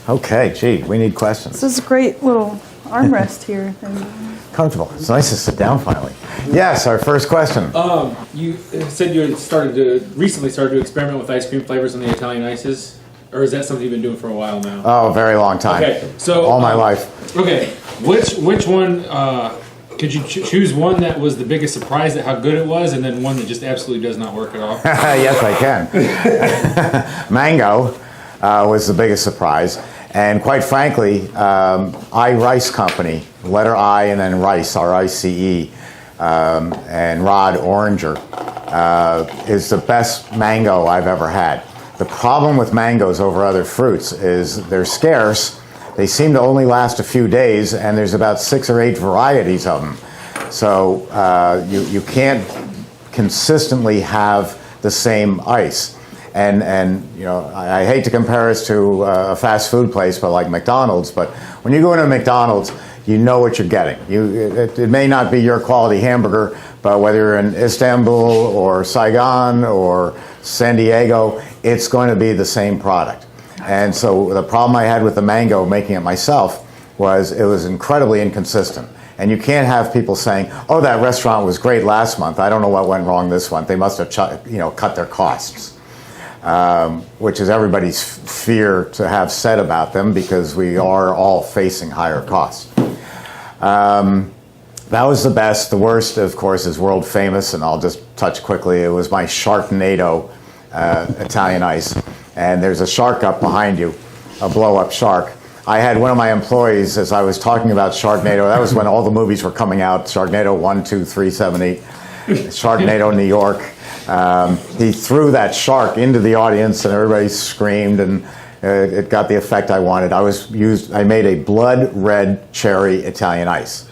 Okay, gee, we need questions. This is a great little armrest here. Comfortable. It's nice to sit down finally. Yes, our first question. You said you recently started to experiment with ice cream flavors on the Italian ices, or is that something you've been doing for a while now? Oh, a very long time. Okay, so all my life. Okay, which one? Could you choose one that was the biggest surprise at how good it was, and then one that just absolutely does not work at all? Yes, I can. Mango was the biggest surprise. And quite frankly, I Rice Company, letter I and then Rice, R-I-C-E, and Rod Oranger, is the best mango I've ever had. The problem with mangoes over other fruits is they're scarce. They seem to only last a few days, and there's about 6 or 8 varieties of them. So you can't consistently have the same ice. And you know, I hate to compare us to a fast food place, but like McDonald's. But when you go into McDonald's, you know what you're getting. It may not be your quality hamburger, but whether you're in Istanbul or Saigon or San Diego, it's going to be the same product. And so the problem I had with the mango, making it myself, was it was incredibly inconsistent. And you can't have people saying, "Oh, that restaurant was great last month. I don't know what went wrong this month. They must have cut their costs." Which is everybody's fear to have said about them, because we are all facing higher costs. That was the best. The worst, of course, is world famous, and I'll just touch quickly. It was my Sharknado Italian ice. And there's a shark up behind you, a blow-up shark. I had one of my employees, as I was talking about Sharknado, that was when all the movies were coming out, Sharknado 1, 2, 3, 7, 8, Sharknado New York. He threw that shark into the audience, and everybody screamed, and it got the effect I wanted. I made a blood red cherry Italian ice,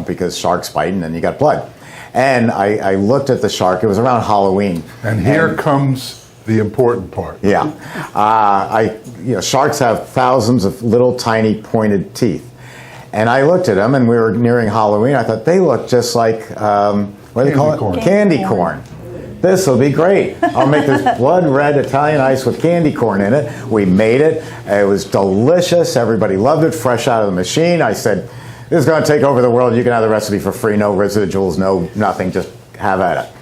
because sharks bite and then you got blood. And I looked at the shark. It was around Halloween. And here comes the important part. Yeah, sharks have thousands of little tiny pointed teeth, and I looked at them, and we were nearing Halloween. I thought they look just like what do they call it? Candy corn. This will be great. I'll make this blood red Italian ice with candy corn in it. We made it. It was delicious. Everybody loved it, fresh out of the machine. I said, this is going to take over the world. You can have the recipe for free, no residuals, no nothing, just have at it.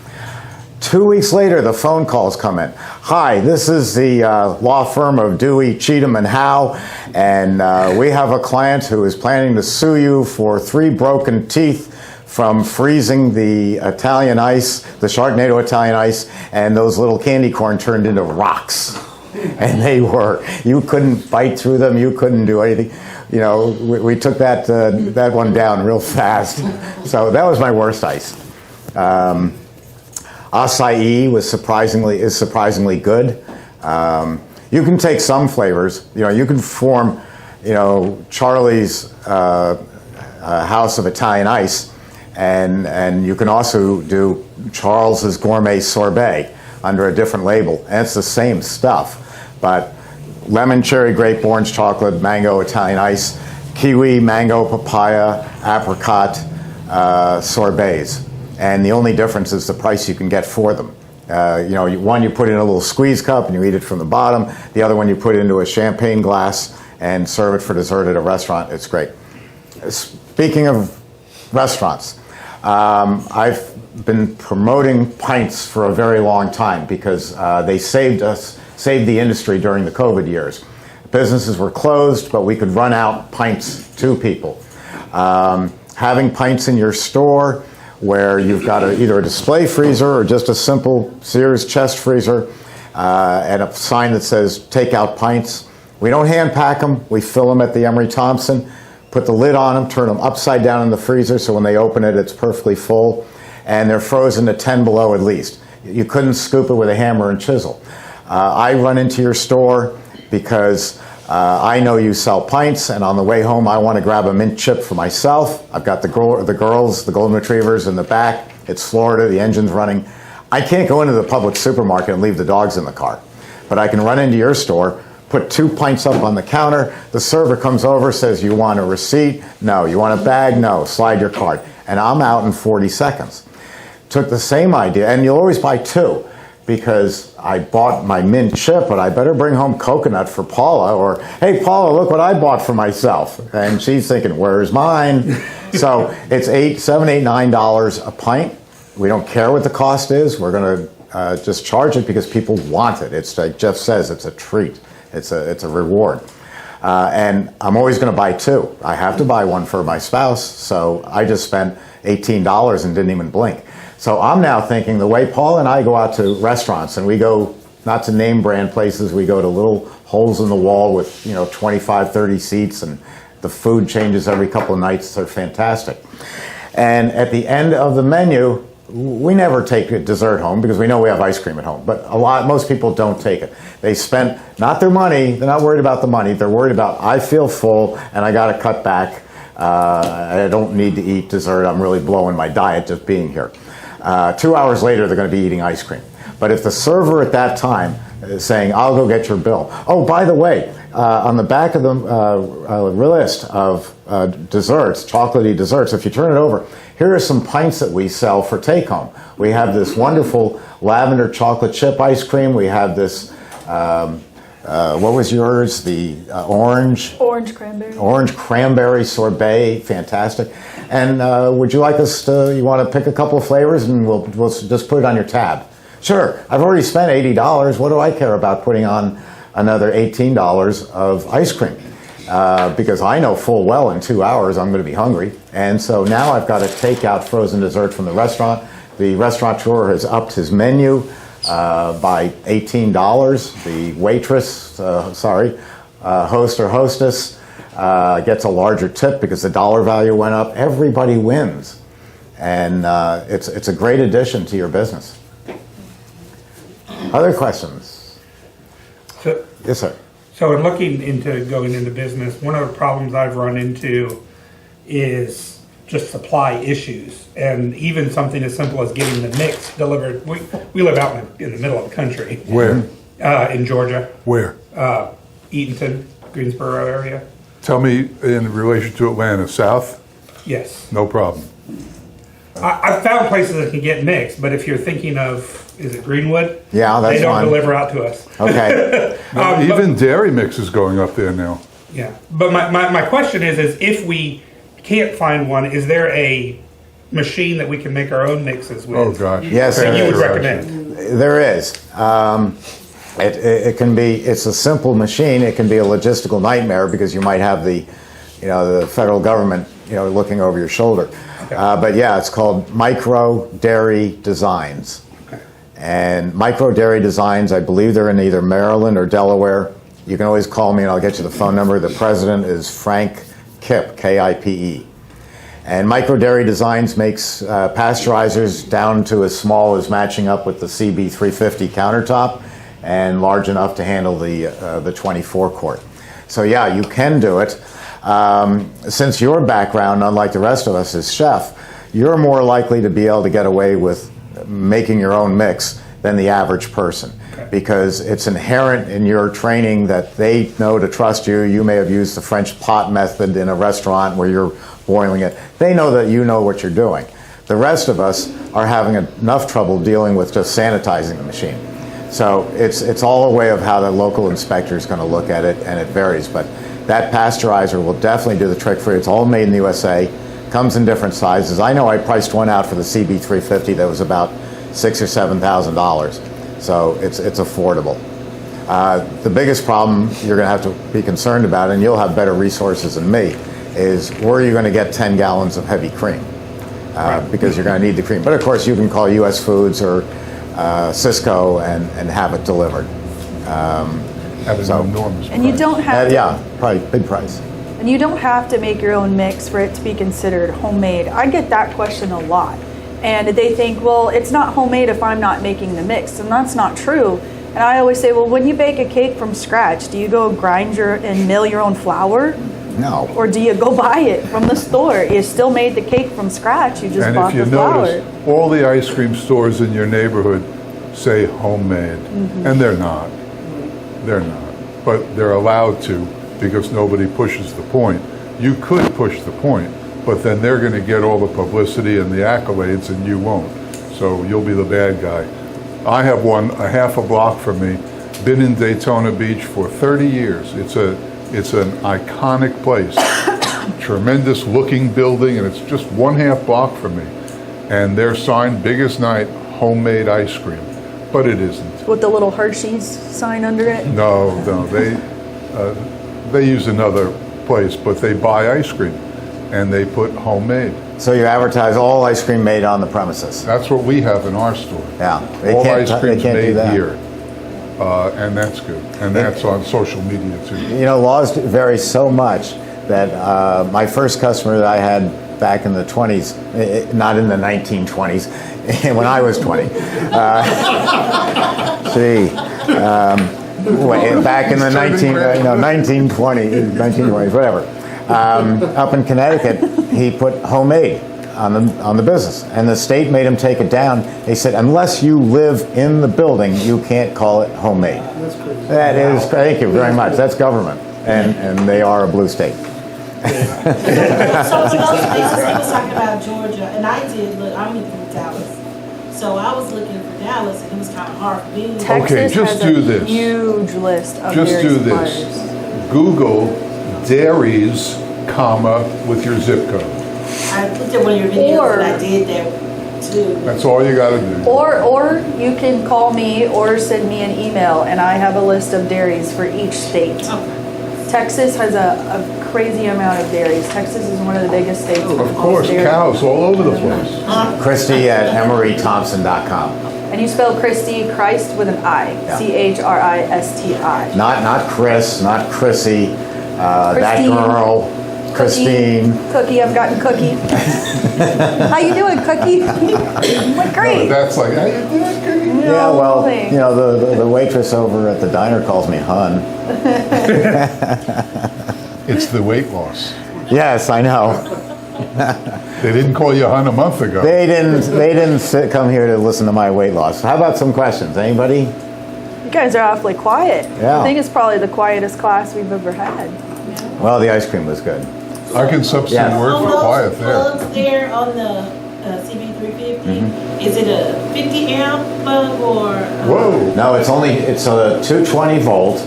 2 weeks later, the phone calls come in. Hi, this is the law firm of Dewey, Cheatham, and Howe, and we have a client who is planning to sue you for 3 broken teeth from freezing the Italian ice, the Sharknado Italian ice, and those little candy corn turned into rocks. And you couldn't bite through them, you couldn't do anything. We took that one down real fast. So that was my worst ice. Acai is surprisingly good. You can take some flavors. You can form, Charlie's House of Italian Ice, and you can also do Charles's Gourmet Sorbet under a different label, and it's the same stuff, but lemon, cherry, grape, orange, chocolate, mango, Italian ice, kiwi, mango, papaya, apricot sorbets. And the only difference is the price you can get for them. One you put in a little squeeze cup and you eat it from the bottom. The other one you put into a champagne glass and serve it for dessert at a restaurant. It's great. Speaking of restaurants, I've been promoting pints for a very long time because they saved the industry during the COVID years. Businesses were closed, but we could run out pints to people. Having pints in your store where you've got either a display freezer or just a simple Sears chest freezer and a sign that says take out pints. We don't hand pack them, we fill them at the Emery Thompson, put the lid on them, turn them upside down in the freezer so when they open it, it's perfectly full, and they're frozen to 10 below at least. You couldn't scoop it with a hammer and chisel. I run into your store because I know you sell pints, and on the way home I want to grab a mint chip for myself. I've got the girls, the golden retrievers in the back. It's Florida, the engine's running. I can't go into the public supermarket and leave the dogs in the car, but I can run into your store, put 2 pints up on the counter. The server comes over, says, you want a receipt? No. You want a bag? No. Slide your card. And I'm out in 40 seconds. Took the same idea, and you'll always buy 2, because I bought my mint chip, but I better bring home coconut for Paula, or, hey, Paula, look what I bought for myself. And she's thinking, where's mine? So it's $7, $8, $9 a pint. We don't care what the cost is. We're going to just charge it because people want it. It's like Jeff says, it's a treat. It's a reward. And I'm always going to buy 2. I have to buy one for my spouse, so I just spent $18 and didn't even blink. So I'm now thinking the way Paul and I go out to restaurants, and we go not to name brand places, we go to little holes in the wall with 25, 30 seats, and the food changes every couple of nights. They're fantastic. And at the end of the menu, we never take a dessert home because we know we have ice cream at home. But most people don't take it. They spent not their money. They're not worried about the money. They're worried about, I feel full and I got to cut back. I don't need to eat dessert. I'm really blowing my diet just being here. 2 hours later, they're going to be eating ice cream. But if the server at that time is saying, I'll go get your bill. Oh, by the way, on the back of the list of desserts, chocolatey desserts, if you turn it over, here are some pints that we sell for take-home. We have this wonderful lavender chocolate chip ice cream. We have this, what was yours? The orange? Orange cranberry. Orange cranberry sorbet, fantastic. And would you like us to, you want to pick a couple of flavors and we'll just put it on your tab? Sure, I've already spent $80. What do I care about putting on another $18 of ice cream? Because I know full well in 2 hours I'm going to be hungry. And so now I've got to take out frozen dessert from the restaurant. The restaurateur has upped his menu by $18. The waitress, host or hostess, gets a larger tip because the dollar value went up. Everybody wins. And it's a great addition to your business. Other questions? So, Yes, sir. so in looking into going into business, one of the problems I've run into is just supply issues, and even something as simple as getting the mix delivered. We live out in the middle of the country. Where? In Georgia, Where? Eatonton, Greensboro area. Tell me in relation to Atlanta, south? Yes. No problem. I've found places that can get mixed, but if you're thinking of, is it Greenwood? Yeah, that's They don't fine. deliver out to us. Okay. Even dairy mix is going up there now. Yeah, but my question is if we can't find one, is there a machine that we can make our own mixes with? Oh, gosh. Yes, That you would there recommend? There is. It can be. It's a simple machine. It can be a logistical nightmare because you might have the federal government, looking over your shoulder. Okay. But yeah, it's called Micro Dairy Designs. Okay. And Micro Dairy Designs, I believe they're in either Maryland or Delaware. You can always call me and I'll get you the phone number. The president is Frank Kipp, K-I-P-E. And Micro Dairy Designs makes pasteurizers down to as small as matching up with the CB350 countertop and large enough to handle the 24 quart. So yeah, you can do it. Since your background, unlike the rest of us, is chef, you're more likely to be able to get away with making your own mix than the average person. Okay. Because it's inherent in your training that they know to trust you. You may have used the French pot method in a restaurant where you're boiling it. They know that you know what you're doing. The rest of us are having enough trouble dealing with just sanitizing the machine. So it's all a way of how the local inspector is going to look at it, and it varies. But that pasteurizer will definitely do the trick for you. It's all made in the USA, comes in different sizes. I know I priced one out for the CB350 that was about $6,000 or $7,000. So it's affordable. The biggest problem you're going to have to be concerned about, and you'll have better resources than me, is where are you going to get 10 gallons of heavy cream? Because you're going to need the cream. But of course, you can call US Foods or Cisco and have it delivered. That is an enormous And you price. don't have to, Yeah, probably big price. and you don't have to make your own mix for it to be considered homemade. I get that question a lot. And they think, well, it's not homemade if I'm not making the mix. And that's not true. And I always say, well, when you bake a cake from scratch, do you go grind and mill your own flour? No. Or do you go buy it from the store? You still made the cake from scratch, you just And bought if you the flour. notice, all the ice cream stores in your neighborhood say homemade, and they're not. They're not. but they're allowed to because nobody pushes the point. You could push the point, but then they're going to get all the publicity and the accolades and you won't. So you'll be the bad guy. I have one a half a block from me, been in Daytona Beach for 30 years. It's an iconic place, tremendous looking building, and it's just 1/2 block from me. And their sign, biggest night, homemade ice cream. But it isn't. With the little Hershey's sign under it? No, they use another place, but they buy ice cream and they put homemade. So you advertise all ice cream made on the premises. That's what we have in our store. Yeah. All ice cream's can't do made that. here. And that's good. And that's on social media too. You know, laws vary so much that my first customer that I had back in the 20s, not in the 1920s, when I was 20. Back in the 1920s, whatever. Up in Connecticut, he put homemade on the business, and the state made him take it down. They said, unless you live in the building, you can't call it homemade. That is, thank you very much. That's government, and they are a blue state. So for those things, he was talking about Georgia, and I did look, I'm looking for Dallas. So I was looking for Dallas, and it was kind of hard for me. Texas just has do a this. huge list of Just dairy do suppliers. this. Google dairies, comma, with your zip code. I looked at one of your videos, Or- and I did that too. That's all you gotta do. Or you can call me or send me an email, and I have a list of dairies for each state. Okay. Texas has a crazy amount of dairies. Texas is one of the biggest states. Of course, dairy. cows all over the place. Christi at EmeryThompson.com. And you spell Christi, Christ with an I. Yeah. CHRISTI. Not Chris, not Chrissy, that Christine. girl, Christine. Cookie, I've gotten Cookie. How you doing, Cookie? What great. That's like, how you doing, Cookie? Yeah, well, thanks. you know, the waitress over at the diner calls me hun. It's the weight loss. Yes, I know. They didn't call you hun a month ago. They didn't come here to listen to my weight loss. How about some questions? Anybody? You guys are awfully quiet. Yeah. I think it's probably the quietest class we've ever had. Well, the ice cream was good. I can substitute Yeah. word On for those quiet there. plugs there on the CB350, is it a 50 amp plug or? Whoa. No, it's a 220 volt.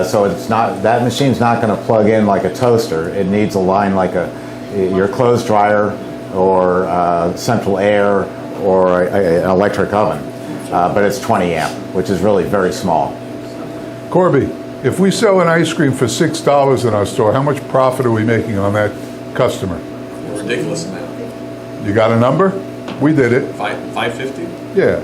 So it's not, that machine's not going to plug in like a toaster. It needs a line like your clothes dryer or central air or an electric oven. But it's 20 amp, which is really very small. Corby, if we sell an ice cream for $6 in our store, how much profit are we making on that customer? Ridiculous amount. You got a number? We did it. $5.50? Yeah,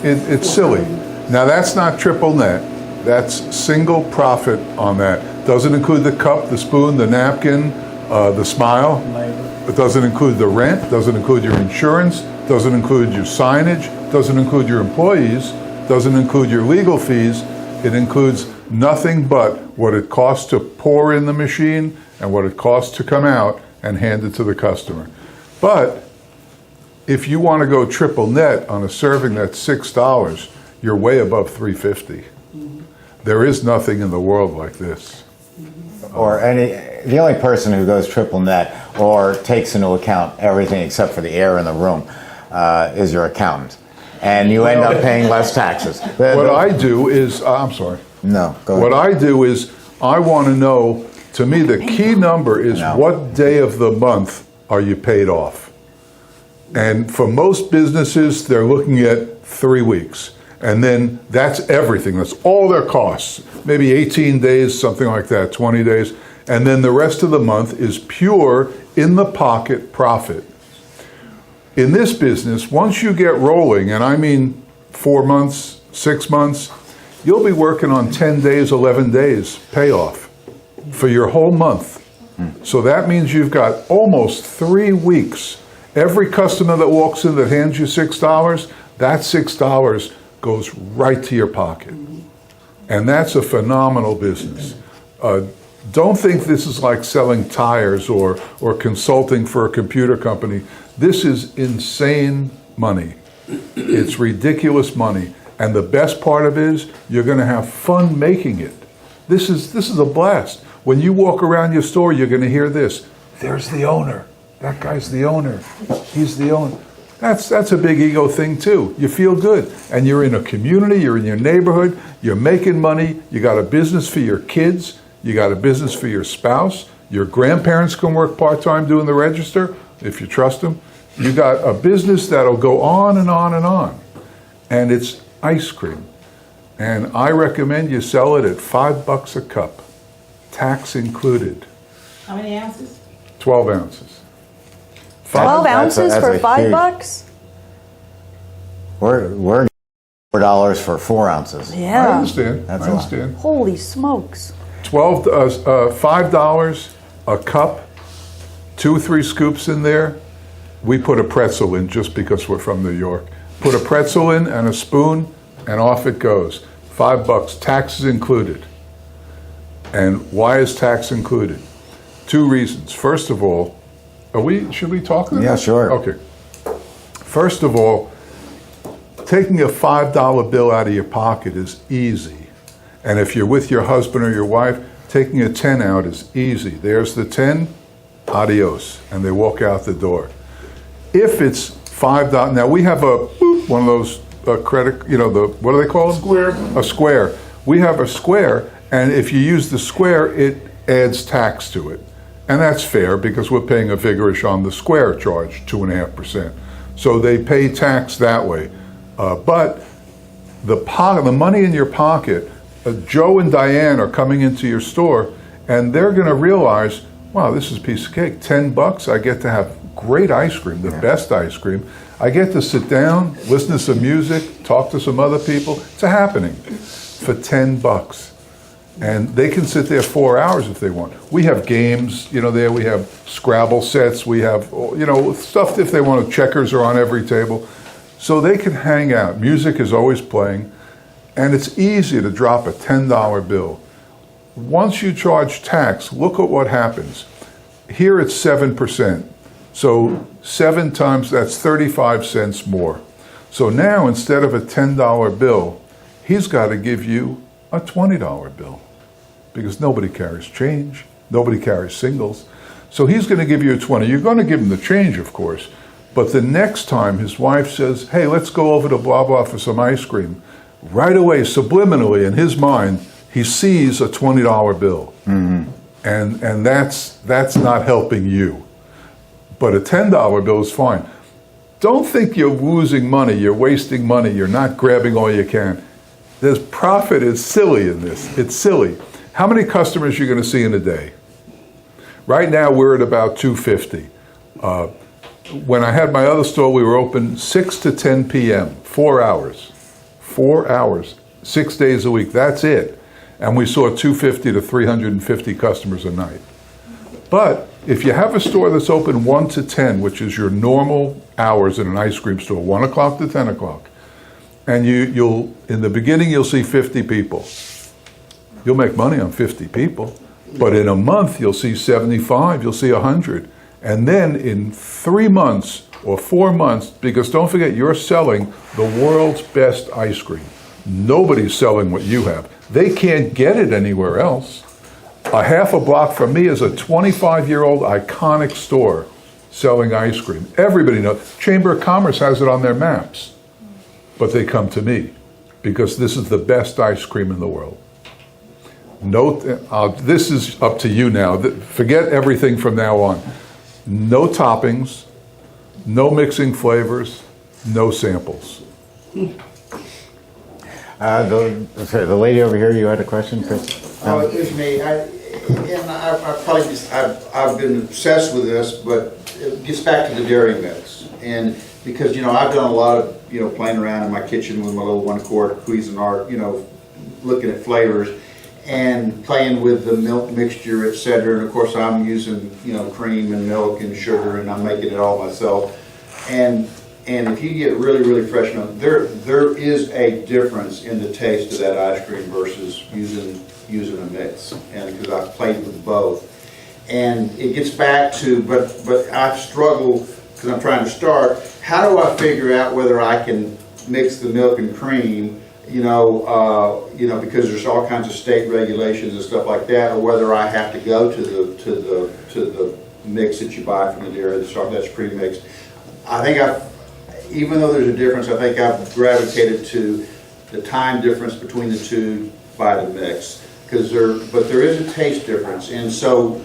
it's silly. Now that's not triple net. That's single profit on that. Doesn't include the cup, the spoon, the napkin, the smile. It doesn't include the rent, doesn't include your insurance, doesn't include your signage, doesn't include your employees, doesn't include your legal fees. It includes nothing but what it costs to pour in the machine and what it costs to come out and hand it to the customer. But if you want to go triple net on a serving that's $6, you're way above $3.50. There is nothing in the world like this. Or the only person who goes triple net or takes into account everything except for the air in the room is your accountant. And you end up paying less taxes. What I do is, I'm sorry. No, go ahead. What I do is, I want to know, to me, the key number is No. what day of the month are you paid off? And for most businesses, they're looking at 3 weeks. And then that's everything. That's all their costs. Maybe 18 days, something like that, 20 days. And then the rest of the month is pure in-the-pocket profit. In this business, once you get rolling, and I mean 4 months, 6 months, you'll be working on 10 days, 11 days payoff for your whole month. So that means you've got almost 3 weeks. Every customer that walks in that hands you $6, that $6 goes right to your pocket. And that's a phenomenal business. Don't think this is like selling tires or consulting for a computer company. This is insane money. It's ridiculous money. And the best part of it is you're going to have fun making it. This is a blast. When you walk around your store, you're going to hear this. There's the owner. That guy's the owner. He's the owner. That's a big ego thing too. You feel good. And you're in a community, you're in your neighborhood, you're making money, you got a business for your kids, you got a business for your spouse, your grandparents can work part-time doing the register, if you trust them. You got a business that'll go on and on and on. And it's ice cream. And I recommend you sell it at $5 a cup, tax included. How many ounces? 12 ounces. 12 That's a- ounces that's for a $5? We're $4 for 4 ounces. I Yeah. understand. That's I a lot. understand. Holy smokes. $5 a cup, 2 or 3 scoops in there. We put a pretzel in just because we're from New York. Put a pretzel in and a spoon, and off it goes. $5, taxes included. And why is tax included? 2 reasons. First of all, should we talk about Yeah, that? sure. Okay. First of all, taking a $5 bill out of your pocket is easy. And if you're with your husband or your wife, taking a 10 out is easy. There's the 10, adios, and they walk out the door. If it's $5, now we have one of those credit, what do they call them? Square. A square. We have a square, and if you use the square, it adds tax to it. And that's fair because we're paying a vigorish on the square charge, 2.5%. So they pay tax that way. But the money in your pocket, Joe and Diane are coming into your store, and they're going to realize, wow, this is a piece of cake. $10, I get to have great ice cream, the best ice cream. I get to sit down, listen to some music, talk to some other people. It's a happening for $10. And they can sit there 4 hours if they want. We have games, there we have Scrabble sets, we have, stuff if they want. Checkers are on every table. So they can hang out. Music is always playing. And it's easy to drop a $10 bill. Once you charge tax, look at what happens. Here it's 7%. So 7 times, that's 35 cents more. So now instead of a $10 bill, he's got to give you a $20 bill. Because nobody carries change, nobody carries singles. So he's going to give you a 20. You're going to give him the change, of course. But the next time his wife says, hey, let's go over to blah, blah for some ice cream, right away, subliminally, in his mind, he sees a $20 bill. Mm-hmm. And that's not helping you. But a $10 bill is fine. Don't think you're losing money, you're wasting money, you're not grabbing all you can. There's profit is silly in this. It's silly. How many customers are you going to see in a day? Right now, we're at about 250. When I had my other store, we were open 6 to 10 p.m., 4 hours. 4 hours, 6 days a week, that's it. And we saw 250 to 350 customers a night. But if you have a store that's open 1 to 10, which is your normal hours in an ice cream store, 1 o'clock to 10 o'clock, and you'll in the beginning, you'll see 50 people. You'll make money on 50 people, but in a month, you'll see 75, you'll see 100. And then in 3 months or 4 months, because don't forget, you're selling the world's best ice cream. Nobody's selling what you have. They can't get it anywhere else. A half a block from me is a 25-year-old iconic store selling ice cream. Everybody knows. Chamber of Commerce has it on their maps. But they come to me because this is the best ice cream in the world. This is up to you now. Forget everything from now on. No toppings, no mixing flavors, no samples. The lady over here, you had a question, Chris? It's me. I've been obsessed with this, but it gets back to the dairy mix. And because, I've done a lot of, playing around in my kitchen with my little 1-quart Cuisinart, looking at flavors and playing with the milk mixture, etc. And of course I'm using, cream and milk and sugar, and I'm making it all myself. And if you get really, really fresh milk, there is a difference in the taste of that ice cream versus using a mix. And because I've played with both, and it gets back to, but I struggle because I'm trying to start. How do I figure out whether I can mix the milk and cream because there's all kinds of state regulations and stuff like that, or whether I have to go to the mix that you buy from the dairy, that's pre-mixed. I think even though there's a difference, I think I've gravitated to the time difference between the two by the mix, but there is a taste difference. And so,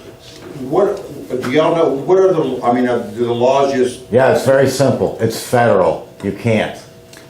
what do y'all know? What are do the laws just? Yeah, it's very simple. It's federal. You can't.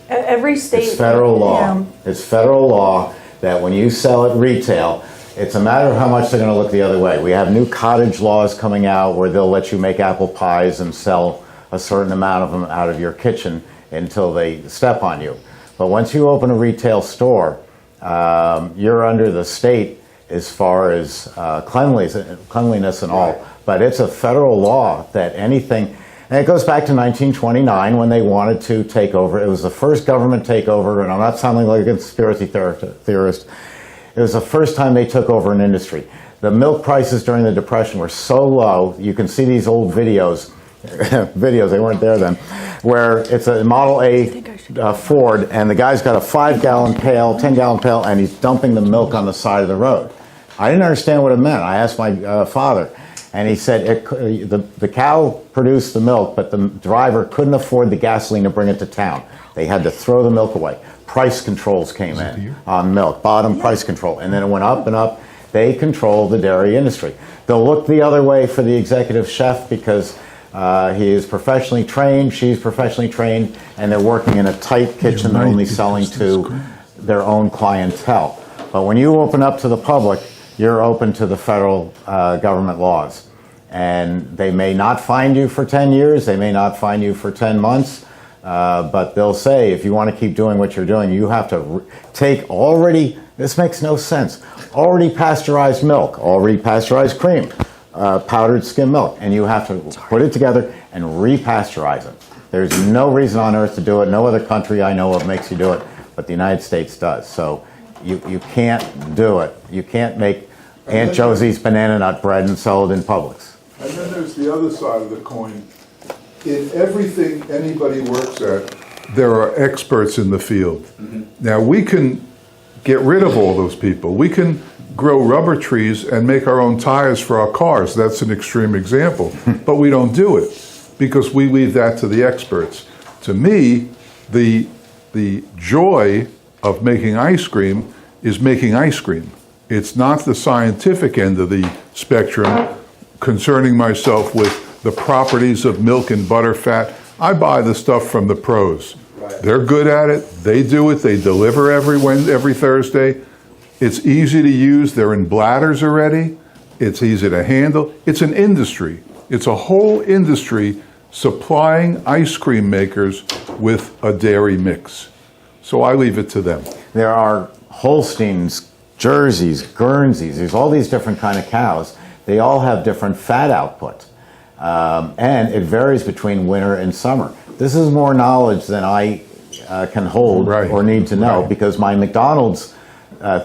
Every state. It's federal law. Yeah. It's federal law that when you sell at retail, it's a matter of how much they're going to look the other way. We have new cottage laws coming out where they'll let you make apple pies and sell a certain amount of them out of your kitchen until they step on you. But once you open a retail store, you're under the state as far as cleanliness and all. But it's a federal law that anything, and it goes back to 1929 when they wanted to take over. It was the first government takeover, and I'm not sounding like a conspiracy theorist. It was the first time they took over an industry. The milk prices during the Depression were so low, you can see these old videos, they weren't there then, where it's a Model A Ford, and the guy's got a 5-gallon pail, 10-gallon pail, and he's dumping the milk on the side of the road. I didn't understand what it meant. I asked my father, and he said the cow produced the milk, but the driver couldn't afford the gasoline to bring it to town. They had to throw the milk away. Price controls came in on milk, bottom price control, and then it went up and up. They control the dairy industry. They'll look the other way for the executive chef because he is professionally trained, she's professionally trained, and they're working in a tight kitchen, they're only selling to their own clientele. But when you open up to the public, you're open to the federal government laws. And they may not fine you for 10 years, they may not fine you for 10 months, but they'll say, if you want to keep doing what you're doing, you have to take this makes no sense, already pasteurized milk, already pasteurized cream, powdered skim milk, and you have to put it together and repasteurize it. There's no reason on earth to do it. No other country I know of makes you do it, but the United States does. So you can't do it. You can't make Aunt Josie's banana nut bread and sell it in Publix. And then there's the other side of the coin. In everything anybody works at, there are experts in the field. Mm-hmm. Now, we can get rid of all those people. We can grow rubber trees and make our own tires for our cars. That's an extreme example. But we don't do it because we leave that to the experts. To me, the joy of making ice cream is making ice cream. It's not the scientific end of the spectrum, concerning myself with the properties of milk and butter fat. I buy the stuff from the pros. Right. They're good at it. They do it. They deliver every Thursday. It's easy to use. They're in bladders already. It's easy to handle. It's an industry. It's a whole industry supplying ice cream makers with a dairy mix. So I leave it to them. There are Holsteins, Jerseys, Guernseys. There's all these different kind of cows. They all have different fat output. And it varies between winter and summer. This is more knowledge than I can hold or need to know because my McDonald's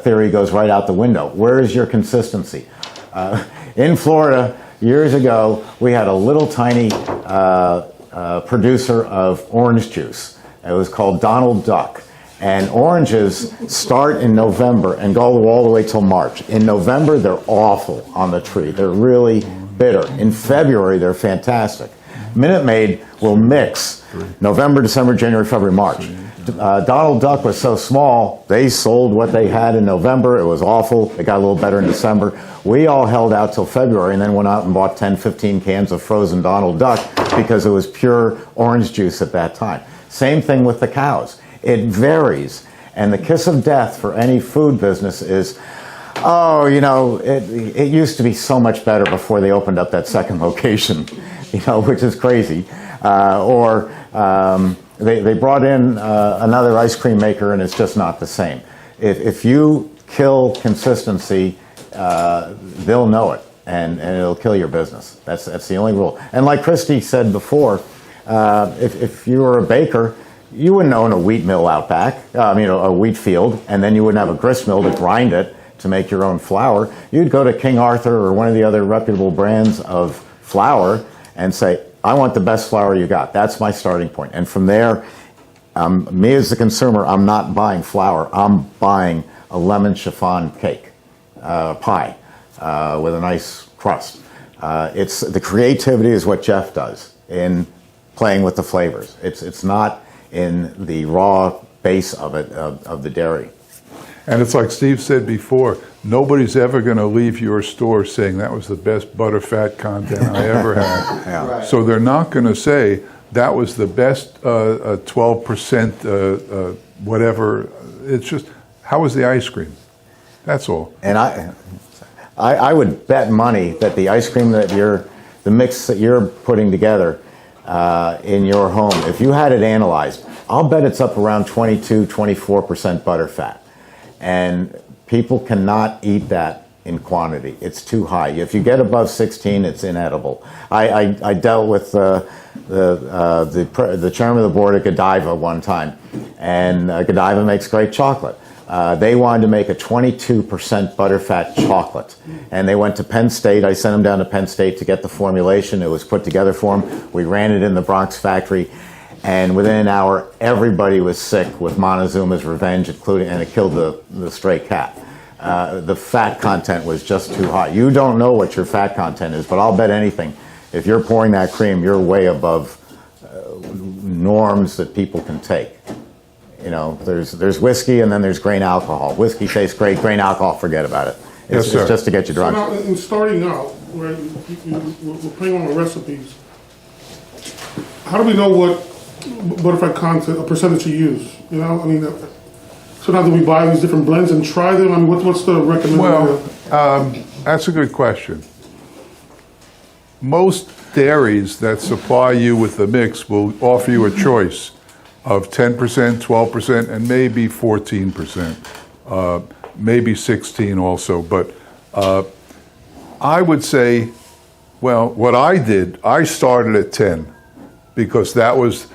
theory goes right out the window. Where is your consistency? In Florida, years ago, we had a little tiny producer of orange juice. It was called Donald Duck. And oranges start in November and go all the way till March. In November, they're awful on the tree. They're really bitter. In February, they're fantastic. Minute Maid will mix November, December, January, February, March. Donald Duck was so small, they sold what they had in November. It was awful. It got a little better in December. We all held out till February and then went out and bought 10, 15 cans of frozen Donald Duck because it was pure orange juice at that time. Same thing with the cows. It varies. And the kiss of death for any food business is, it used to be so much better before they opened up that second location, which is crazy. They brought in another ice cream maker and it's just not the same. If you kill consistency, they'll know it and it'll kill your business. That's the only rule. And like Christi said before, if you were a baker, you wouldn't own a wheat mill out back, a wheat field, and then you wouldn't have a grist mill to grind it to make your own flour. You'd go to King Arthur or one of the other reputable brands of flour and say, I want the best flour you got. That's my starting point. And from there, me as the consumer, I'm not buying flour. I'm buying a lemon chiffon cake, pie, with a nice crust. It's the creativity is what Jeff does in playing with the flavors. It's not in the raw base of it, of the dairy. And it's like Steve said before, nobody's ever going to leave your store saying that was the best butterfat content I ever had. Yeah. Right. So they're not going to say that was the best 12% whatever. It's just, how was the ice cream? That's all. And I would bet money that the ice cream that the mix that you're putting together in your home, if you had it analyzed, I'll bet it's up around 22-24% butterfat. And people cannot eat that in quantity. It's too high. If you get above 16, it's inedible. I dealt with the chairman of the board at Godiva one time, and Godiva makes great chocolate. They wanted to make a 22% butterfat chocolate, and they went to Penn State. I sent them down to Penn State to get the formulation. It was put together for them. We ran it in the Bronx factory, and within an hour, everybody was sick with Montezuma's Revenge, including, and it killed the stray cat. The fat content was just too high. You don't know what your fat content is, but I'll bet anything, if you're pouring that cream, you're way above norms that people can take. You know, there's whiskey and then there's grain alcohol. Whiskey tastes great, grain alcohol, forget about it. It's just to get you drunk. So now, in starting out, where we're playing on the recipes, how do we know what butterfat content, a percentage to use? You know, I mean, so now do we buy these different blends and try them? I mean, what's the recommended? Well, that's a good question. Most dairies that supply you with the mix will offer you a choice of 10%, 12%, and maybe 14%, maybe 16 also. But I would say, well, what I did, I started at 10 because that was,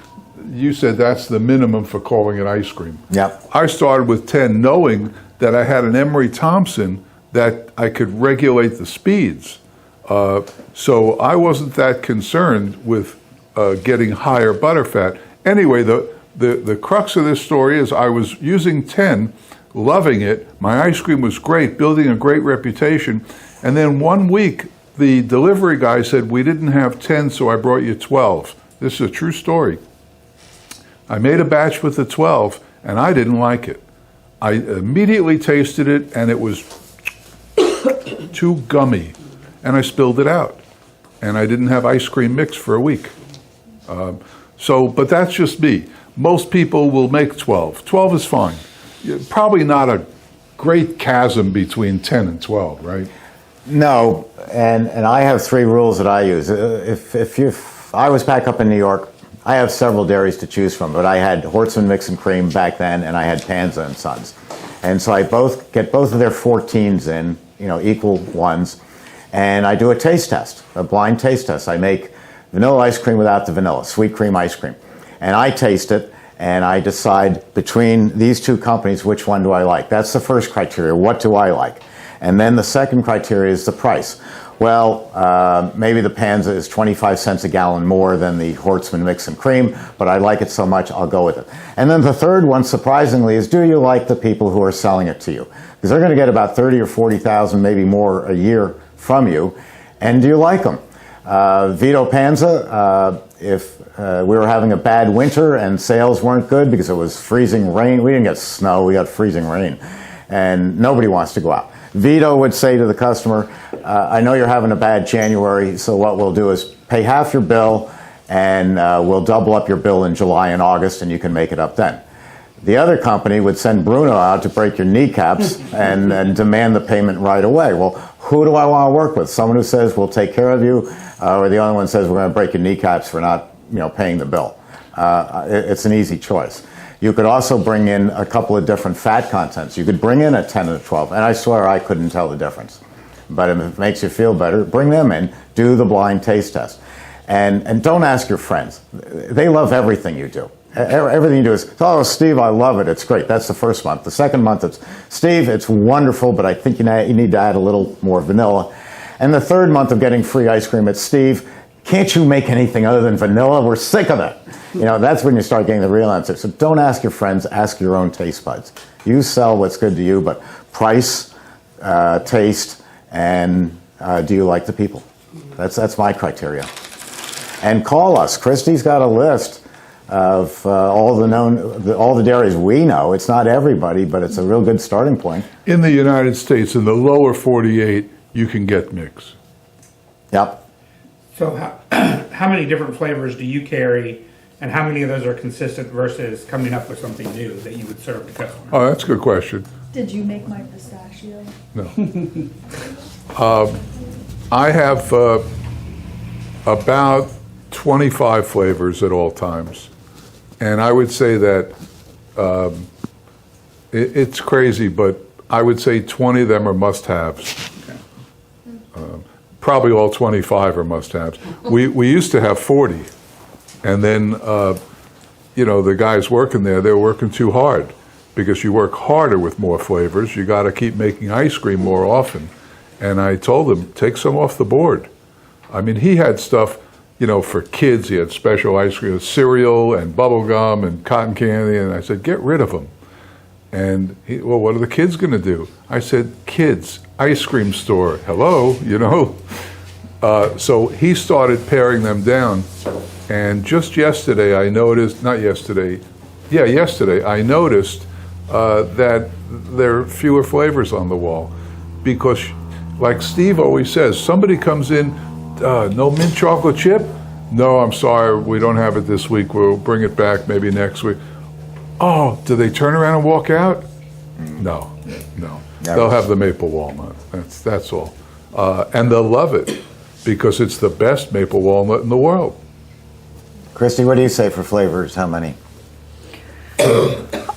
you said that's the minimum for calling it ice cream. Yep. I started with 10 knowing that I had an Emery Thompson that I could regulate the speeds. So I wasn't that concerned with getting higher butterfat. Anyway, the crux of this story is I was using 10, loving it. My ice cream was great, building a great reputation. And then one week, the delivery guy said, we didn't have 10, so I brought you 12. This is a true story. I made a batch with the 12, and I didn't like it. I immediately tasted it, and it was too gummy. And I spilled it out. And I didn't have ice cream mix for a week. But that's just me. Most people will make 12. 12 is fine. Probably not a great chasm between 10 and 12, right? No, and I have 3 rules that I use. If I was back up in New York, I have several dairies to choose from, but I had Hortzman Mix and Cream back then, and I had Panza and Sons. And so I get both of their 14s in, equal ones, and I do a taste test, a blind taste test. I make vanilla ice cream without the vanilla, sweet cream ice cream. And I taste it, and I decide between these 2 companies, which one do I like? That's the first criteria. What do I like? And then the second criteria is the price. Well, maybe the Panza is 25 cents a gallon more than the Hortzman Mix and Cream, but I like it so much, I'll go with it. And then the third one, surprisingly, is do you like the people who are selling it to you? Because they're going to get about 30 or 40,000, maybe more a year from you. And do you like them? Vito Panza, if we were having a bad winter and sales weren't good because it was freezing rain, we didn't get snow, we got freezing rain, and nobody wants to go out. Vito would say to the customer, I know you're having a bad January, so what we'll do is pay half your bill and we'll double up your bill in July and August and you can make it up then. The other company would send Bruno out to break your kneecaps and demand the payment right away. Well, who do I want to work with? Someone who says, we'll take care of you, or the other one says, we're going to break your kneecaps for not paying the bill. It's an easy choice. You could also bring in a couple of different fat contents. You could bring in a 10 and a 12, and I swear I couldn't tell the difference. But if it makes you feel better, bring them in, do the blind taste test. And don't ask your friends. They love everything you do. Everything you do is, oh, Steve, I love it. It's great. That's the first month. The second month, it's, Steve, it's wonderful, but I think you need to add a little more vanilla. And the third month of getting free ice cream, it's, Steve, can't you make anything other than vanilla? We're sick of it. That's when you start getting the real answer. So don't ask your friends, ask your own taste buds. You sell what's good to you, but price, taste, and do you like the people? That's my criteria. And call us. Christi's got a list of all the dairies we know. It's not everybody, but it's a real good starting point. In the United States, in the lower 48, you can get mix. Yep. So how many different flavors do you carry, and how many of those are consistent versus coming up with something new that you would serve the customer? Oh, that's a good question. Did you make my pistachio? No. I have about 25 flavors at all times. And I would say that it's crazy, but I would say 20 of them are must-haves. Probably all 25 are must-haves. We used to have 40. And then, the guys working there, they were working too hard, because you work harder with more flavors. You got to keep making ice cream more often. And I told him, take some off the board. I mean, he had stuff, for kids. He had special ice cream, cereal and bubble gum and cotton candy. And I said, get rid of them. And well, what are the kids going to do? I said, kids, ice cream store, hello, So he started paring them down. And just yesterday, I noticed, yesterday, I noticed that there are fewer flavors on the wall. Because, like Steve always says, somebody comes in, no mint chocolate chip? No, I'm sorry, we don't have it this week. We'll bring it back maybe next week. Oh, do they turn around and walk out? No. They'll have the maple walnut. That's all. And they'll love it, because it's the best maple walnut in the world. Christi, what do you say for flavors? How many?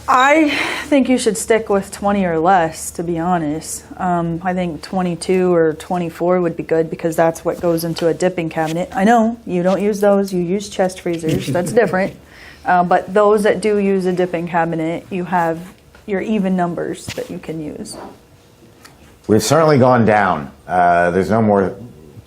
I think you should stick with 20 or less, to be honest. I think 22 or 24 would be good, because that's what goes into a dipping cabinet. I know you don't use those, you use chest freezers, that's different. But those that do use a dipping cabinet, you have your even numbers that you can use. We've certainly gone down. There's no more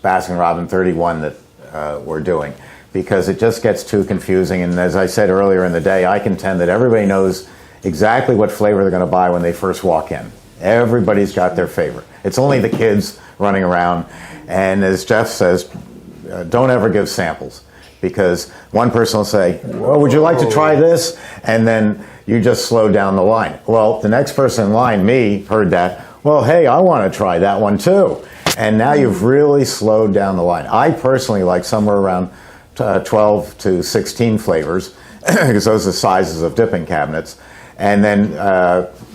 Baskin-Robbins 31 that we're doing, because it just gets too confusing. And as I said earlier in the day, I contend that everybody knows exactly what flavor they're going to buy when they first walk in. Everybody's got their favorite. It's only the kids running around. And as Jeff says, don't ever give samples, because one person will say, well, would you like to try this? And then you just slow down the line. Well, the next person in line, me, heard that. Well, hey, I want to try that one too. And now you've really slowed down the line. I personally like somewhere around 12 to 16 flavors, because those are the sizes of dipping cabinets, and then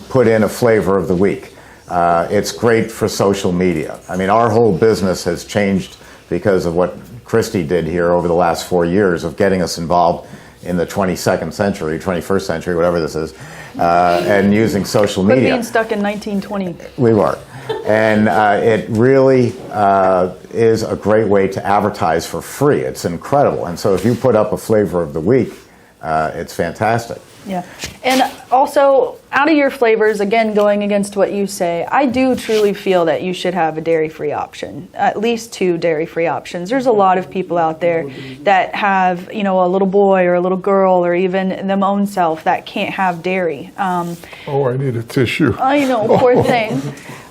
put in a flavor of the week. It's great for social media. I mean, our whole business has changed because of what Christi did here over the last 4 years of getting us involved in the 22nd century, 21st century, whatever this is, and using social media. But being stuck in 1920. We were. And it really is a great way to advertise for free. It's incredible. And so if you put up a flavor of the week, it's fantastic. Yeah. And also, out of your flavors, again, going against what you say, I do truly feel that you should have a dairy-free option, at least 2 dairy-free options. There's a lot of people out there that have, a little boy or a little girl or even them own self that can't have dairy. I need a tissue. I know, poor thing.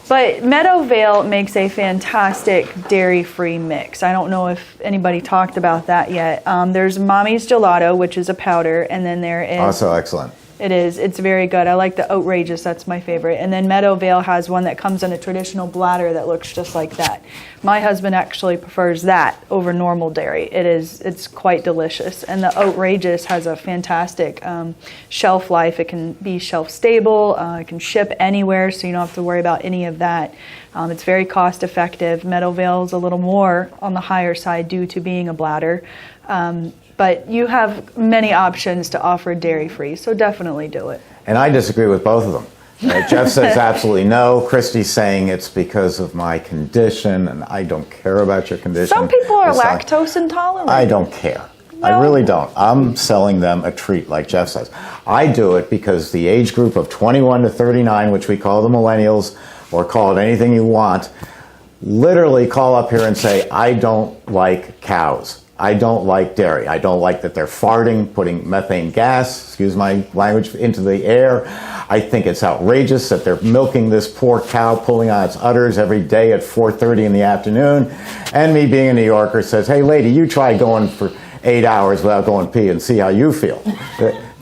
But Meadowvale makes a fantastic dairy-free mix. I don't know if anybody talked about that yet. There's Mommy's Gelato, which is a powder, and then there is... Also excellent. It is. It's very good. I like the Outrageous. That's my favorite. And then Meadowvale has one that comes in a traditional bladder that looks just like that. My husband actually prefers that over normal dairy. It's quite delicious. And the Outrageous has a fantastic shelf life. It can be shelf stable. It can ship anywhere, so you don't have to worry about any of that. It's very cost effective. Meadowvale is a little more on the higher side due to being a bladder. But you have many options to offer dairy-free, so definitely do it. And I disagree with both of them. Jeff says absolutely no. Christi's saying it's because of my condition, and I don't care about your condition. Some people are lactose intolerant. I don't care. No. I really don't. I'm selling them a treat, like Jeff says. I do it because the age group of 21 to 39, which we call the millennials, or call it anything you want, literally call up here and say, I don't like cows. I don't like dairy. I don't like that they're farting, putting methane gas, excuse my language, into the air. I think it's outrageous that they're milking this poor cow, pulling on its udders every day at 4:30 in the afternoon. And me being a New Yorker says, hey lady, you try going for 8 hours without going pee and see how you feel.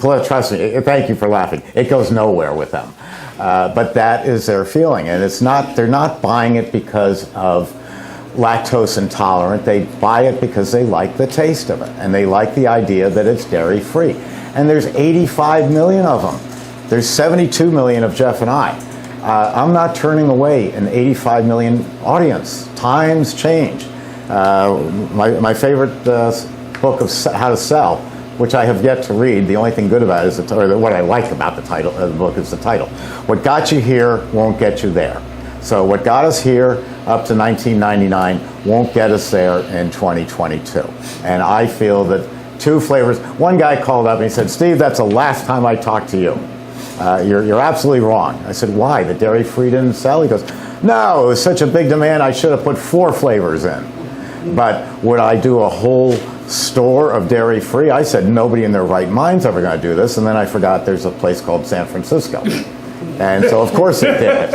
Trust me, thank you for laughing. It goes nowhere with them. But that is their feeling. And they're not buying it because of lactose intolerant. They buy it because they like the taste of it. And they like the idea that it's dairy free. And there's 85 million of them. There's 72 million of Jeff and I. I'm not turning away an 85 million audience. Times change. My favorite book of How to Sell, which I have yet to read. The only thing good about it is, or what I like about the title of the book is the title. What got you here won't get you there. So what got us here up to 1999 won't get us there in 2022. And I feel that two flavors. One guy called up and he said, Steve, that's the last time I talked to you. You're absolutely wrong. I said, why? The dairy-free didn't sell? He goes, no, it was such a big demand, I should have put 4 flavors in. But would I do a whole store of dairy-free? I said, nobody in their right mind's ever going to do this. And then I forgot there's a place called San Francisco. And so, of course, it did.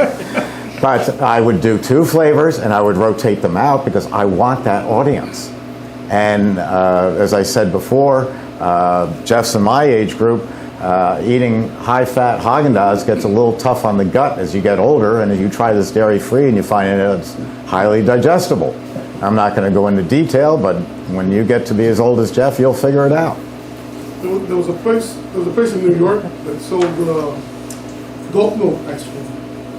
But I would do 2 flavors, and I would rotate them out because I want that audience. And as I said before, Jeff's in my age group. Eating high-fat Haagen-Dazs gets a little tough on the gut as you get older, and you try this dairy-free and you find it's highly digestible. I'm not going to go into detail, but when you get to be as old as Jeff, you'll figure it out. There was a place in New York that sold goat milk ice cream.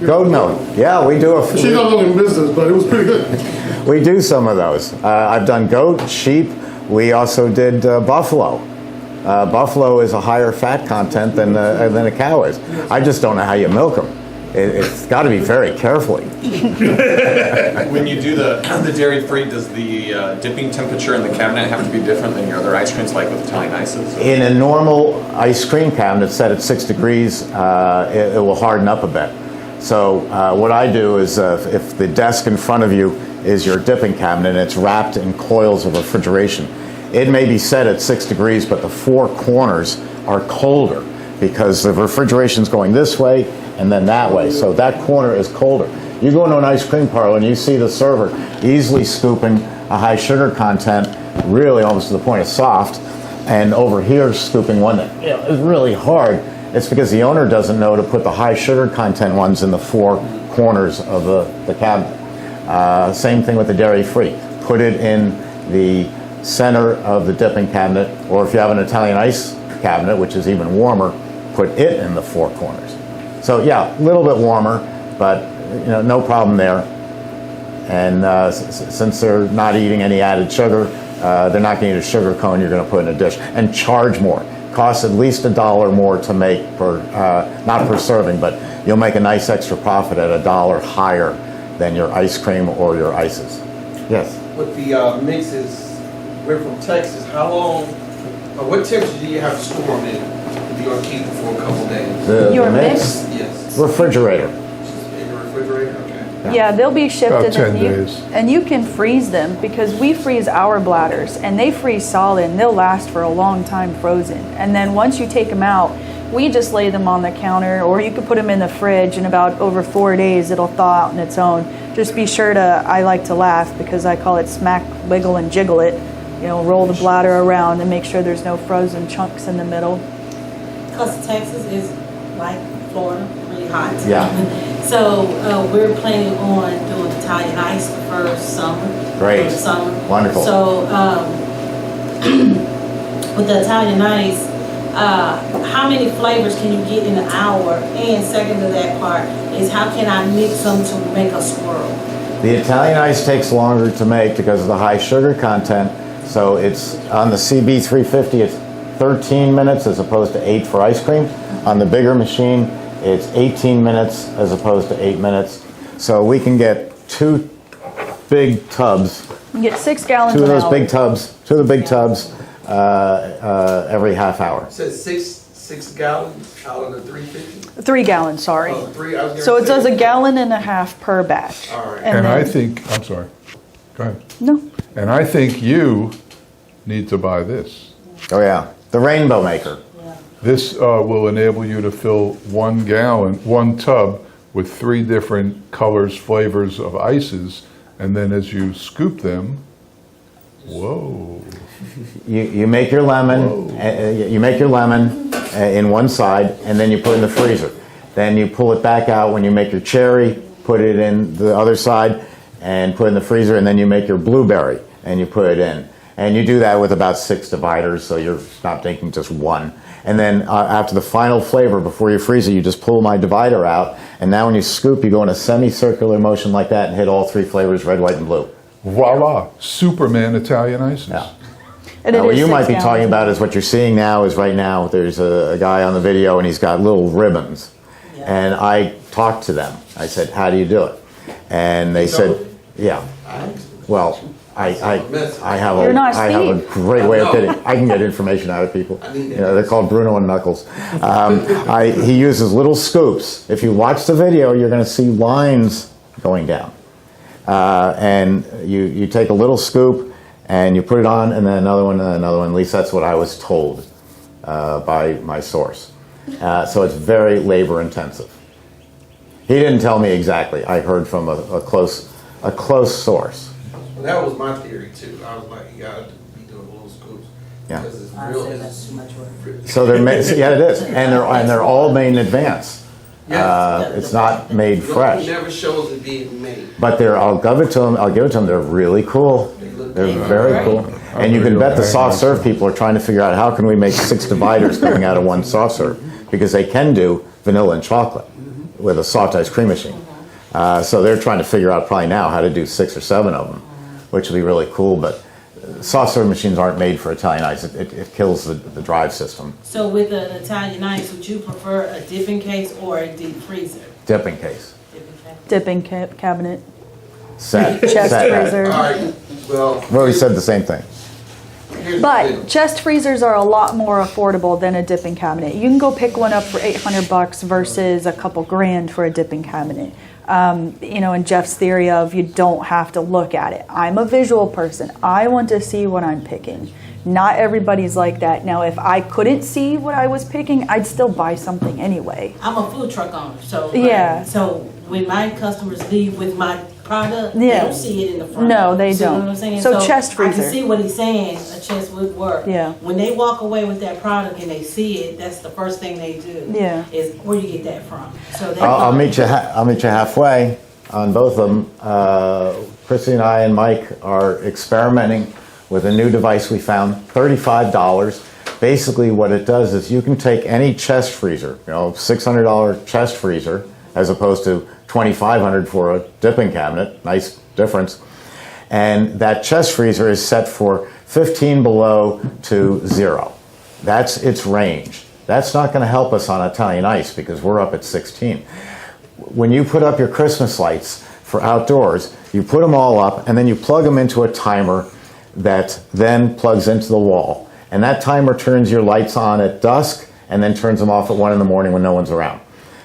Goat milk. Yeah, we do a She's not long in business, but it was pretty good. We do some of those. I've done goat, sheep. We also did buffalo. Buffalo is a higher fat content than a cow is. I just don't know how you milk them. It's got to be very carefully. When you do the dairy-free, does the dipping temperature in the cabinet have to be different than your other ice creams, like with Italian ices? In a normal ice cream cabinet set at 6 degrees, it will harden up a bit. So what I do is if the desk in front of you is your dipping cabinet and it's wrapped in coils of refrigeration, it may be set at 6 degrees, but the 4 corners are colder because the refrigeration's going this way and then that way. So that corner is colder. You go into an ice cream parlor and you see the server easily scooping a high sugar content, really almost to the point of soft, and over here scooping one that is really hard. It's because the owner doesn't know to put the high sugar content ones in the 4 corners of the cabinet. Same thing with the dairy-free. Put it in the center of the dipping cabinet, or if you have an Italian ice cabinet, which is even warmer, put it in the 4 corners. So yeah, a little bit warmer, but no problem there. And since they're not eating any added sugar, they're not going to eat a sugar cone you're going to put in a dish. And charge more. Costs at least $1 more to make per, not per serving, but you'll make a nice extra profit at $1 higher than your ice cream or your ices. Yes? With the mixes, we're from Texas. How long, what temperature do you have to store them in if you're going to keep them for a couple days? Your mix? Yes. Refrigerator. Just in your refrigerator? Okay. Yeah, they'll be shipped About and 10 then days. and you can freeze them because we freeze our bladders and they freeze solid and they'll last for a long time frozen. And then once you take them out, we just lay them on the counter, or you could put them in the fridge, and about over 4 days it'll thaw out on its own. Just be sure to, I like to laugh because I call it smack, wiggle, and jiggle it. Roll the bladder around and make sure there's no frozen chunks in the middle. Because Texas is like Florida, really hot. Yeah. So we're planning on doing Italian ice the first summer. Great. First summer. Wonderful. So with the Italian ice, how many flavors can you get in an hour? And second to that part is how can I mix them to make a swirl? The Italian ice takes longer to make because of the high sugar content. So it's on the CB350, it's 13 minutes as opposed to 8 for ice cream. On the bigger machine, it's 18 minutes as opposed to 8 minutes. So we can get 2 big tubs, You get 6 gallons 2 of an those hour. big tubs, 2 of the big tubs every half hour. It says 6 gallons out of the 350? 3 gallons, sorry. Oh, 3, I was gonna So it say- does 1.5 gallons per batch. All right. And I then- think, I'm sorry, go ahead. No. And I think you need to buy this. Oh yeah, the Rainbow Maker. This will enable you to fill 1 gallon, 1 tub with 3 different colors, flavors of ices, and then as you scoop them, whoa. You make your lemon. You make your lemon in one side, and then you put it in the freezer. Then you pull it back out when you make your cherry. Put it in the other side, and put it in the freezer. And then you make your blueberry, and you put it in. And you do that with about 6 dividers, so you're not making just one. And then after the final flavor, before you freeze it, you just pull my divider out. And now when you scoop, you go in a semicircular motion like that and hit all 3 flavors, red, white, and blue. Voila, Superman Italian ices. Yeah. And it What is you 6 might be gallons. talking about is what you're seeing now is right now there's a guy on the video and he's got little ribbons. And I talked to them. I said, how do you do it? And they said, yeah. Well, I have You're not I have a Steve. great way of getting, I can get information out of people. They're called Bruno and Knuckles. He uses little scoops. If you watch the video, you're going to see lines going down. And you take a little scoop and you put it on, and then another one, and another one. At least that's what I was told by my source. So it's very labor intensive. He didn't tell me exactly. I heard from a close source. Well, that was my theory too. I was like, you gotta be doing little scoops. Yeah. Because it's I real. said that's too much work. So yeah, it is, and they're all made in advance. It's not made fresh. It never shows it being made. But I'll give it to them. They're really cool. They're very cool. And you can bet the soft serve people are trying to figure out how can we make 6 dividers coming out of one soft serve, because they can do vanilla and chocolate with a soft ice cream machine. So they're trying to figure out probably now how to do 6 or 7 of them, which would be really cool. But soft serve machines aren't made for Italian ice. It kills the drive system. So with an Italian ice, would you prefer a dipping case or a deep freezer? Dipping case. Dipping case. Dipping cabinet, Set. chest freezer. All right, well. Well, we said the same thing. here's the But thing. chest freezers are a lot more affordable than a dipping cabinet. You can go pick one up for $800 versus a couple grand for a dipping cabinet. In Jeff's theory of you don't have to look at it. I'm a visual person. I want to see what I'm picking. Not everybody's like that. Now, if I couldn't see what I was picking, I'd still buy something anyway. I'm a food truck owner, so Yeah. So when my customers leave with my product, they Yeah. don't see it in the front. No, they See don't. What I'm saying? So chest I freezer. can see what he's saying. A chest would work. Yeah. When they walk away with that product and they see it, that's the first thing they do. Yeah. Is where you get that from. So they I'll meet you. I'll meet you halfway on both of them. Christi and I and Mike are experimenting with a new device we found. $35. Basically, what it does is you can take any chest freezer, $600 chest freezer, as opposed to $2,500 for a dipping cabinet. Nice difference. And that chest freezer is set for 15 below to 0. That's its range. That's not going to help us on Italian ice because we're up at 16. When you put up your Christmas lights for outdoors, you put them all up and then you plug them into a timer that then plugs into the wall. And that timer turns your lights on at dusk and then turns them off at 1 in the morning when no one's around,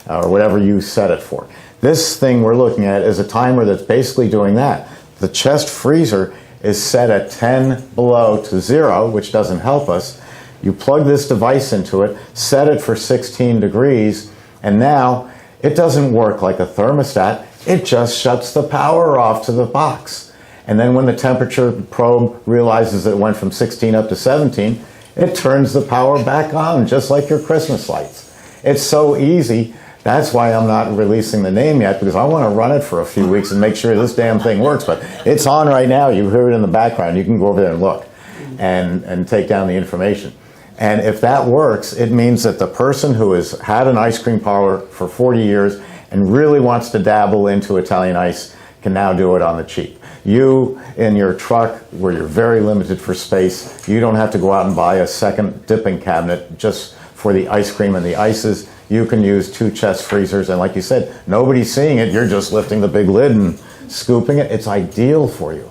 or whatever you set it for. This thing we're looking at is a timer that's basically doing that. The chest freezer is set at 10 below to 0, which doesn't help us. You plug this device into it, set it for 16 degrees, and now it doesn't work like a thermostat. It just shuts the power off to the box. And then when the temperature probe realizes it went from 16 up to 17, it turns the power back on, just like your Christmas lights. It's so easy. That's why I'm not releasing the name yet, because I want to run it for a few weeks and make sure this damn thing works. But it's on right now. You hear it in the background. You can go over there and look and take down the information. And if that works, it means that the person who has had an ice cream parlor for 40 years and really wants to dabble into Italian ice can now do it on the cheap. You, in your truck, where you're very limited for space, you don't have to go out and buy a second dipping cabinet just for the ice cream and the ices. You can use 2 chest freezers, and like you said, nobody's seeing it. You're just lifting the big lid and scooping it. It's ideal for you.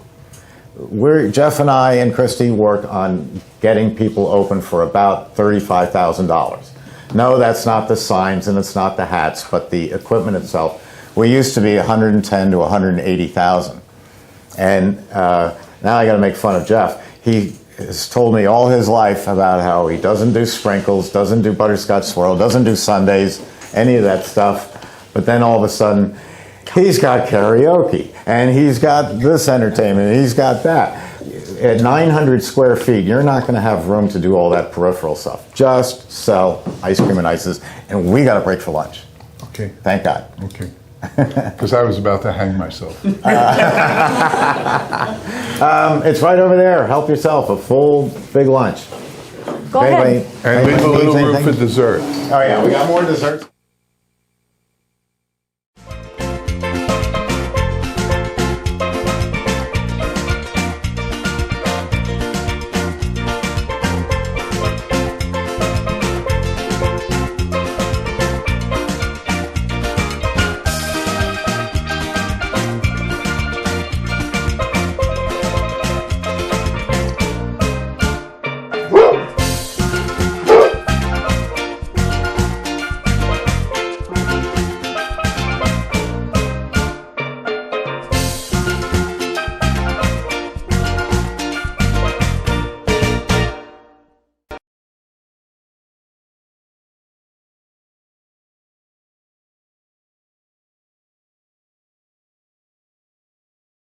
Jeff and I and Christi work on getting people open for about $35,000. No, that's not the signs and it's not the hats, but the equipment itself. We used to be $110,000 to $180,000, and now I got to make fun of Jeff. has told me all his life about how he doesn't do sprinkles, doesn't do butterscotch swirl, doesn't do sundaes, any of that stuff. But then all of a sudden, he's got karaoke, and he's got this entertainment, and he's got that. At 900 square feet, you're not going to have room to do all that peripheral stuff. Just sell ice cream and ices, and we got a break for lunch. Okay, Thank God. okay. Because I was about to hang myself. It's right over there. Help yourself. A full, big lunch. Go ahead. And leave a little room for dessert. Oh yeah, we got more desserts.